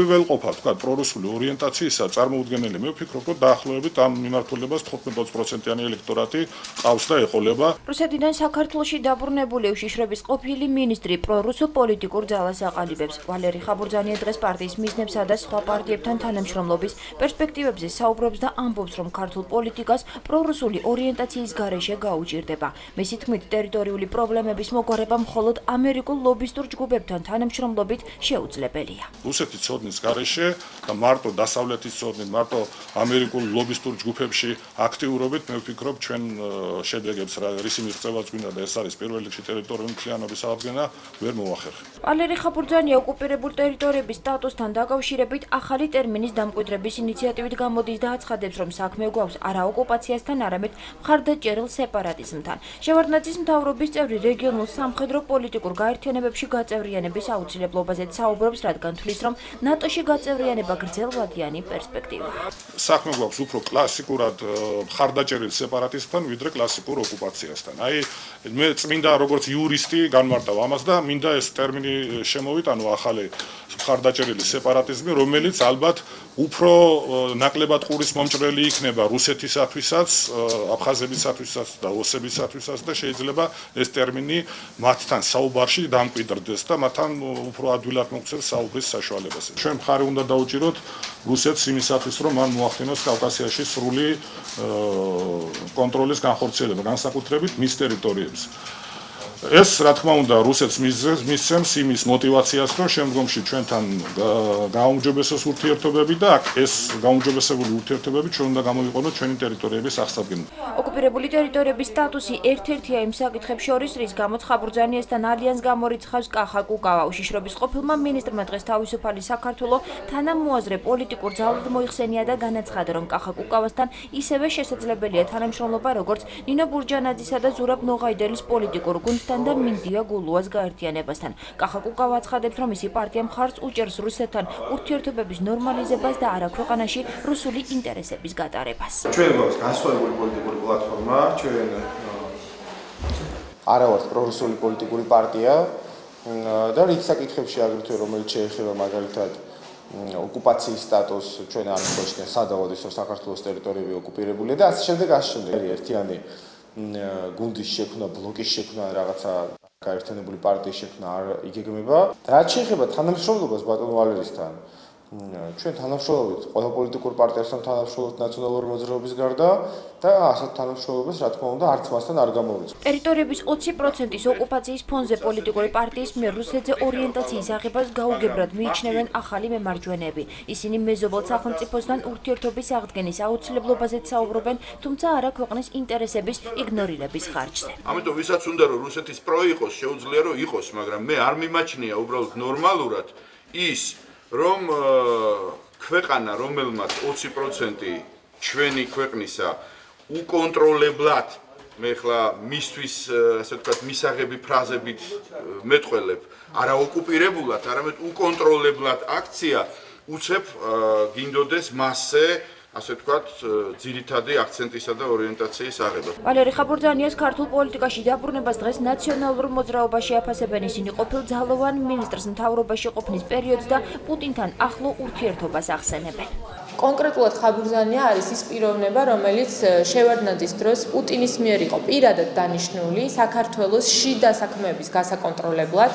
ველყოფა თქვა პრორუსული ორიენტაციისა წარმოუდგენელი მე ვფიქრობ რომ დაახლოებით ამ მიმართულებას 15-20%-იანი ელექტორატი ყავს და ეყოლება. რუსეთიდან საქართველოში დაბრუნებული უშიშრების ყოფილი მინისტრი პრორუსულ პოლიტიკურ ძალას აყალიბებს. ვალერი ხაბურძანია დღეს პარტიის მიზნებსა და სხვა პარტიებთან თანამშრომლობის პერსპექტივებზე საუბრობს და ამბობს, რომ ქართულ პოლიტიკას პრორუსული ორიენტაციის გარეშე გაუჭირდება. მისი თქმით, ტერიტორიული პრობლემების მოგვარება მხოლოდ ამერიკულ ლობისტურ ჯგუფებთან თანამშრომლობით შეუძლებელია. რუსეთის ცოდნის გარეშე და მარტო დასავლეთის ცოდნით, მარტო ამერიკულ ლობისტურ ჯგუფებში აქტიურობით მე ვფიქრობ ჩვენ შედეგებს რისი მიღწევაც გვინდა და ეს არის პირველ რიგში ტერიტორიული მთლიანობის აღდგენა ვერ მოვახერხებთ. ვალერი ხაბურძანია ოკუპირებულ ტერიტორიების სტატუსთან დაკავშირებით ახალი ტერმინის დამკვიდრების ინიციატივით გამოდის და აცხადებს, რომ საქმე გვაქვს არა ოკუპაციასთან, არამედ მხარდაჭერილ სეპარატიზმთან. შევარდნაძის მთავრობის წევრი რეგიონულ სამხედრო პოლიტიკურ გაერთიანებებში გაწევრიანების აუცილებლობაზეც საუბრობს, რადგან თვლის, რომ ნატოში გაწევრიანება გრძელვადიანი პერსპექტივაა. საქმე გვაქვს უფრო კლასიკურად მხარდაჭერილ სეპარატისტთან, ვიდრე კლასიკურ ოკუპაციასთან. აი მე წმინდა როგორც იურისტი განმარტავ ამას და მინდა ეს ტერმინი შემოვიტანო ახალი მხარდაჭერილი სეპარატიზმი, რომელიც ალბათ უფრო ნაკლებად ყურის მომჭრელი იქნება რუსეთისათვისაც, აფხაზებისათვისაც და ოსებისათვისაც და შეიძლება ეს ტერმინი მათთან საუბარში დამკვიდრდეს და მათთან უფრო ადვილად მოგვცეს საუბრის საშუალებას. ჩვენ მხარი უნდა დაუჭიროთ რუსეთს იმისათვის, რომ მან მოახდინოს კავკასიაში სრული კონტროლის განხორციელება, განსაკუთრებით მის ტერიტორიებზე. ეს რა თქმა უნდა რუსეთს მისცემს იმის мотиваციას, რომ შემდგომში ჩვენთან გაუმჯობესოს ურთიერთობები და ეს გაუმჯობესებული ურთიერთობები ჩვენ უნდა გამოვიყენოთ ჩვენი ტერიტორიების აღსადგენად. ოკუპირებული ტერიტორიების სტატუსი ერთ-ერთია იმ საკითხებს შორის, რის გამოც ხაბურძანიასთან ალიანსს გამორიცხავს კახა კუკავა. უშიშრობის ყოფილმა მინისტრმა დღეს თავისუფალი საქართველოს თანამოაზრე პოლიტიკურ ძალად მოიხსენია და განაცხადა, რომ კახა კუკავასთან ისევე შესაძლებელია თანამშრომლობა, როგორც ნინო ბურჯანაძისა და ზურაბ ნოღაიდელის პოლიტიკურ გუნდთან და მინდია გულუას გაერთიანებასთან. კახა კუკავა აცხადებს, რომ მისი პარტია მხარს უჭერს რუსეთთან ურთიერთობების ნორმალიზებას და არა ქვეყანაში რუსული ინტერესების გატარებას. ჩვენ გვაქვს განსხვავებული პოლიტიკური პლატფორმა, ჩვენ არა ვართ პრორუსული პოლიტიკური პარტია და რიგ საკითხებში აგრეთვე რომელიც შეეხება მაგალითად ოკუპაციის სტატუსს ჩვენ არ მიხოჩნია სადავოდის რომ საქართველოს ტერიტორიები ოკუპირებულია და ასე შემდეგ ერთიანი გუნდის შექმნა, ბლოკის შექმნა, რაღაცა გაერთიანებული პარტიის შექმნა არ იგეგმება. რაც შეეხება თანამშრომლობას ბატონ ვალერისთან, ჩვენ თანამშრომლობთ ყველა პოლიტიკურ პარტიასთან თანამშრომლობთ ნაციონალური მოძრაობის გარდა და ასეთ თანამშრომლობას რა თქმა უნდა არც მასთან არ გამოვიწყდა. ტერიტორიების 20%-ის ოკუპაციის ფონზე პოლიტიკური პარტიის მიერ რუსეთზე ორიენტაციის აღებას გაუგებრად მიიჩნევენ ახალი მემარჯვენეები. ისინი მეზობელ სახელმწიფოსთან ურთიერთობის აღდგენის აუცილებლობაზეც საუბრობენ, თუმცა არა ქვეყნის ინტერესების იგნორირების ხარჯზე. ამიტომ ვისაც უნდა რომ რუსეთის პრო იყოს, შეუძლია რომ იყოს, მაგრამ მე არ მიმაჩნია უბრალოდ ნორმალურად ის რომ ქვეყანა, რომელმაც 20% ჩვენი ქვეყნისა უკონტროლებლად მე ხლა მისთვის ასე ვთქვათ მისაღები ფრაზებით მეტყველებ, არა ოკუპირებულად, არამედ უკონტროლებლად აქცია უცებ გინდოდეს მასზე ასე ვთქვათ, ძირითადი აქცენტისა და ორიენტაციის აღება. ვალერი ხაბურძანიას ქართულ პოლიტიკაში დაბრუნებას დღეს ნაციონალურ მოძრაობაში აფასებენ. ისინი ყოფილ ძალოვან მინისტრს მთავრობაში ყოფნის პერიოდს და პუტინთან ახლო ურთიერთობას ახსენებენ. კონკრეტულად ხაბურძანია არის ის პიროვნება, რომელიც შევარდნაძის დროს პუტინის მიერ იყო პირადად დანიშნული საქართველოს შიდა საქმეების გასაკონტროლებლად.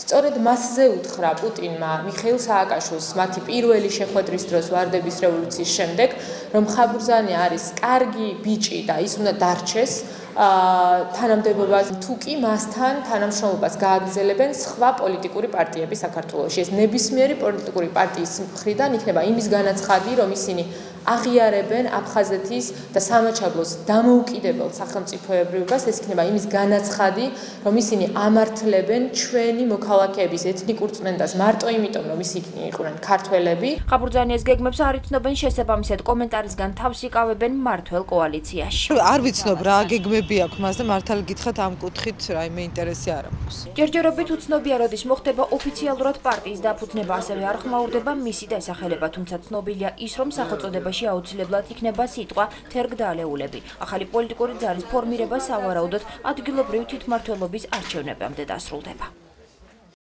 სწორედ მასზე უთხრა პუტინმა მიხეილ სააკაშვილს მათი პირველი შეხვედრის დროს ვარდების რევოლუციის შემდეგ, რომ ხაბურძანია არის კარგი ბიჭი და ის უნდა დარჩეს თანამდებობას თუ კი მასთან თანამშრომლობას გააგრძელებენ სხვა პოლიტიკური პარტიები საქართველოში. ეს ნებისმიერი პოლიტიკური პარტიის მხრიდან იქნება იმის განაცხადი, რომ ისინი აღიარებენ აფხაზეთის და სამაჩაბლოს დამოუკიდებელ სახელმწიფოებრიობას, ეს იქნება იმის განაცხადი, რომ ისინი ამართლებენ ჩვენი მოქალაქეების ეთნიკურ წმენდას მარტო იმიტომ, რომ ისინი იყვნენ ქართველები. ხაბურძანიას გეგმებს არ იცნობენ, შესაბამისად კომენტარისგან თავს იკავებენ მმართველ კოალიციაში. არ ვიცნობ რა გეგმები აქვს მას და მართალ გითხრათ ამ კუთხით რაიმე ინტერესი არ აქვს. ჯერჯერობით უცნობია, როდის მოხდება ოფიციალურად პარტიის დაფუძნება, ასევე არ ხმაურდება მისი დასახელება, თუმცა ცნობილია ის, რომ სახელწოდება აუცილებლად იქნება სიტყვა თერგდალეულები. ახალი პოლიტიკური ძალის ფორმირება სავარაუდოდ ადგილობრივი თვითმმართველობის არჩევნებამდე დასრულდება.